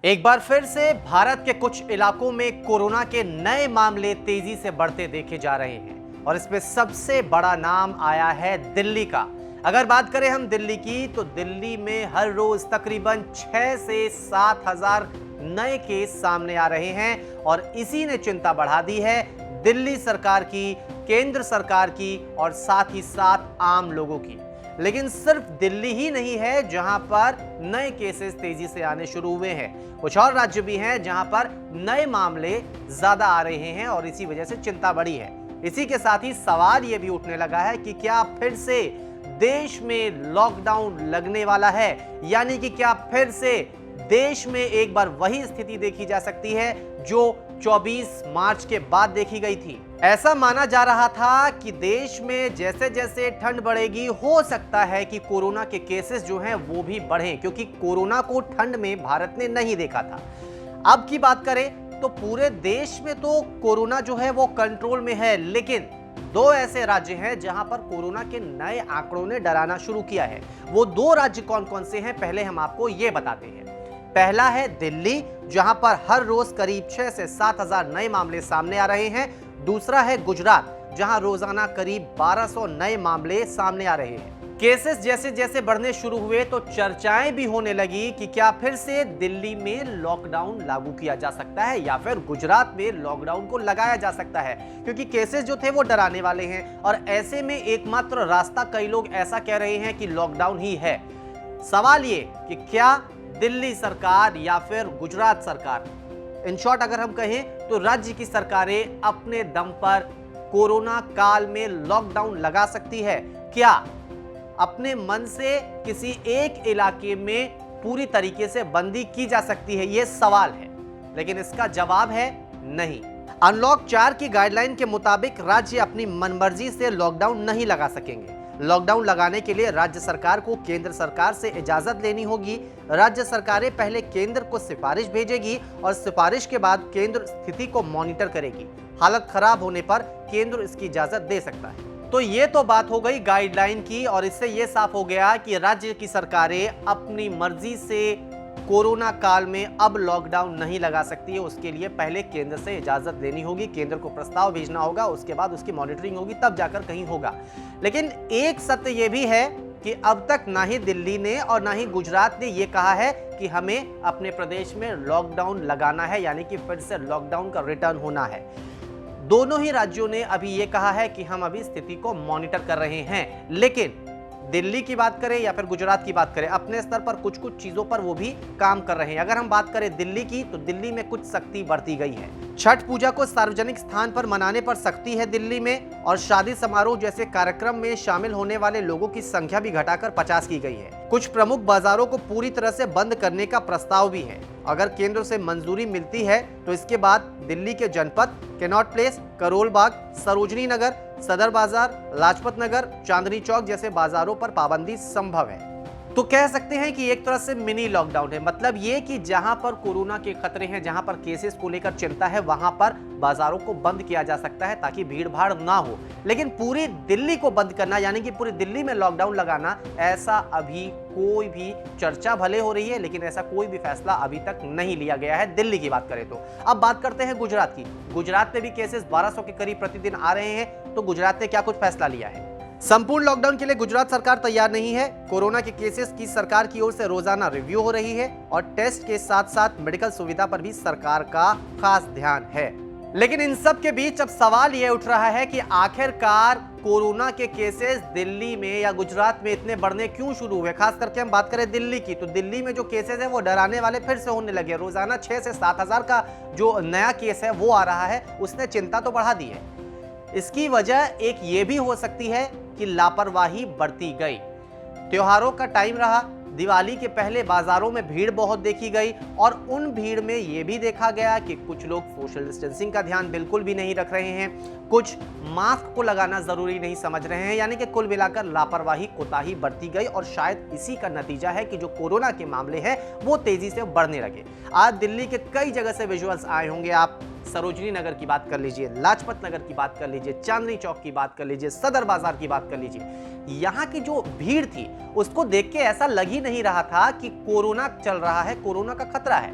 एक बार फिर से भारत के कुछ इलाकों में कोरोना के नए मामले तेजी से बढ़ते देखे जा रहे हैं और इसमें सबसे बड़ा नाम आया है दिल्ली का। अगर बात करें हम दिल्ली की, तो दिल्ली में हर रोज तकरीबन 6 से 7 हजार नए केस सामने आ रहे हैं और इसी ने चिंता बढ़ा दी है दिल्ली सरकार की, केंद्र सरकार की और साथ ही साथ आम लोगों की। लेकिन सिर्फ दिल्ली ही नहीं है जहां पर नए केसेस तेजी से आने शुरू हुए हैं, कुछ और राज्य भी हैं जहां पर नए मामले ज्यादा आ रहे हैं और इसी वजह से चिंता बढ़ी है। इसी के साथ ही सवाल यह भी उठने लगा है कि क्या फिर से देश में लॉकडाउन लगने वाला है, यानी कि क्या फिर से देश में एक बार वही स्थिति देखी जा सकती है जो 24 मार्च के बाद देखी गई थी। ऐसा माना जा रहा था कि देश में जैसे जैसे ठंड बढ़ेगी, हो सकता है कि कोरोना के केसेस जो हैं वो भी बढ़ें, क्योंकि कोरोना को ठंड में भारत ने नहीं देखा था। अब की बात करें तो पूरे देश में तो कोरोना जो है वो कंट्रोल में है, लेकिन दो ऐसे राज्य हैं जहां पर कोरोना के नए आंकड़ों ने डराना शुरू किया है। वो दो राज्य कौन कौन से हैं, पहले हम आपको ये बताते हैं। पहला है दिल्ली, जहां पर हर रोज करीब 6 से 7 हजार नए मामले सामने आ रहे हैं। दूसरा है गुजरात, जहां रोजाना करीब 1200 नए मामले सामने आ रहे हैं। केसेस जैसे जैसे बढ़ने शुरू हुए तो चर्चाएं भी होने लगी कि क्या फिर से दिल्ली में लॉकडाउन लागू किया जा सकता है या फिर गुजरात में लॉकडाउन को लगाया जा सकता है, क्योंकि केसेस जो थे वो डराने वाले हैं और ऐसे में एकमात्र रास्ता, कई लोग ऐसा कह रहे हैं कि लॉकडाउन ही है। सवाल ये कि क्या दिल्ली सरकार या फिर गुजरात सरकार, इन शॉर्ट अगर हम कहें तो राज्य की सरकारें अपने दम पर कोरोना काल में लॉकडाउन लगा सकती है? क्या अपने मन से किसी एक इलाके में पूरी तरीके से बंदी की जा सकती है? यह सवाल है, लेकिन इसका जवाब है नहीं। अनलॉक 4 की गाइडलाइन के मुताबिक राज्य अपनी मनमर्जी से लॉकडाउन नहीं लगा सकेंगे। लॉकडाउन लगाने के लिए राज्य सरकार को केंद्र सरकार से इजाजत लेनी होगी। राज्य सरकारें पहले केंद्र को सिफारिश भेजेगी और सिफारिश के बाद केंद्र स्थिति को मॉनिटर करेगी। हालत खराब होने पर केंद्र इसकी इजाजत दे सकता है। तो ये तो बात हो गई गाइडलाइन की, और इससे ये साफ हो गया कि राज्य की सरकारें अपनी मर्जी से कोरोना काल में अब लॉकडाउन नहीं लगा सकती है। उसके लिए पहले केंद्र से इजाजत लेनी होगी, केंद्र को प्रस्ताव भेजना होगा, उसके बाद उसकी मॉनिटरिंग होगी, तब जाकर कहीं होगा। लेकिन एक सत्य यह भी है कि अब तक ना ही दिल्ली ने और ना ही गुजरात ने यह कहा है कि हमें अपने प्रदेश में लॉकडाउन लगाना है, यानी कि फिर से लॉकडाउन का रिटर्न होना है। दोनों ही राज्यों ने अभी यह कहा है कि हम अभी स्थिति को मॉनिटर कर रहे हैं। लेकिन दिल्ली की बात करें या फिर गुजरात की बात करें, अपने स्तर पर कुछ कुछ चीजों पर वो भी काम कर रहे हैं। अगर हम बात करें दिल्ली की, तो दिल्ली में कुछ सख्ती बरती गई है। छठ पूजा को सार्वजनिक स्थान पर मनाने पर सख्ती है दिल्ली में, और शादी समारोह जैसे कार्यक्रम में शामिल होने वाले लोगों की संख्या भी घटाकर 50 की गई है। कुछ प्रमुख बाजारों को पूरी तरह से बंद करने का प्रस्ताव भी है। अगर केंद्र से मंजूरी मिलती है तो इसके बाद दिल्ली के जनपद, कैनॉट प्लेस, करोल बाग, सरोजनी नगर, सदर बाजार, लाजपत नगर, चांदनी चौक जैसे बाजारों पर पाबंदी संभव है। तो कह सकते हैं कि एक तरह से मिनी लॉकडाउन है। मतलब ये कि जहां पर कोरोना के खतरे हैं, जहां पर केसेस को लेकर चिंता है, वहां पर बाजारों को बंद किया जा सकता है ताकि भीड़ भाड़ ना हो। लेकिन पूरी दिल्ली को बंद करना, यानी कि पूरी दिल्ली में लॉकडाउन लगाना, ऐसा अभी कोई भी चर्चा भले हो रही है, लेकिन ऐसा कोई भी फैसला अभी तक नहीं लिया गया है दिल्ली की बात करें तो। अब बात करते हैं गुजरात की। गुजरात में भी केसेस 1200 के करीब प्रतिदिन आ रहे हैं, तो गुजरात ने क्या कुछ फैसला लिया है? संपूर्ण लॉकडाउन के लिए गुजरात सरकार तैयार नहीं है। कोरोना के केसेस की सरकार की ओर से रोजाना रिव्यू हो रही है और टेस्ट के साथ साथ मेडिकल सुविधा पर भी सरकार का खास ध्यान है। लेकिन इन सब के बीच अब सवाल यह उठ रहा है कि आखिरकार कोरोना के केसेस दिल्ली में या गुजरात में इतने बढ़ने क्यों शुरू हुए? खास करके हम बात करें दिल्ली की, तो दिल्ली में जो केसेस है वो डराने वाले फिर से होने लगे। रोजाना 6 से 7 हजार का जो नया केस है वो आ रहा है, उसने चिंता तो बढ़ा दी है। इसकी वजह एक ये भी हो सकती है कि लापरवाही बरती गई। त्योहारों का टाइम रहा, दिवाली के पहले बाजारों में भीड़ बहुत देखी गई और उन भीड़ में यह भी देखा गया कि कुछ लोग सोशल डिस्टेंसिंग का ध्यान बिल्कुल भी नहीं रख रहे हैं, कुछ मास्क को लगाना जरूरी नहीं समझ रहे हैं, यानी कि कुल मिलाकर लापरवाही, कोताही बरती गई और शायद इसी का नतीजा है कि जो कोरोना के मामले हैं वो तेजी से बढ़ने लगे। आज दिल्ली के कई जगह से विजुअल्स आए होंगे। आप सरोजनी नगर की बात कर लीजिए, लाजपत नगर की बात कर लीजिए, चांदनी चौक की बात कर लीजिए, सदर बाजार की बात कर लीजिए। यहाँ की जो भीड़ थी उसको देख के ऐसा लग ही नहीं रहा था कि कोरोना चल रहा है, कोरोना का खतरा है।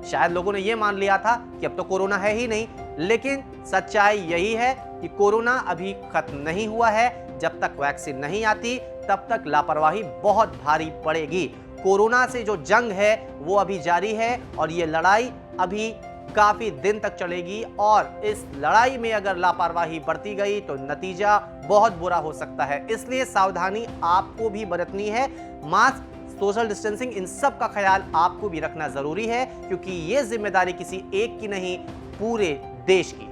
शायद लोगों ने यह मान लिया था कि अब तो कोरोना है ही नहीं, लेकिन सच्चाई यही है कि कोरोना अभी खत्म नहीं हुआ है। जब तक वैक्सीन नहीं आती तब तक लापरवाही बहुत भारी पड़ेगी। कोरोना से जो जंग है वो अभी जारी है और ये लड़ाई अभी काफी दिन तक चलेगी और इस लड़ाई में अगर लापरवाही बढ़ती गई तो नतीजा बहुत बुरा हो सकता है। इसलिए सावधानी आपको भी बरतनी है। मास्क, सोशल डिस्टेंसिंग, इन सब का ख्याल आपको भी रखना जरूरी है, क्योंकि ये जिम्मेदारी किसी एक की नहीं, पूरे देश की।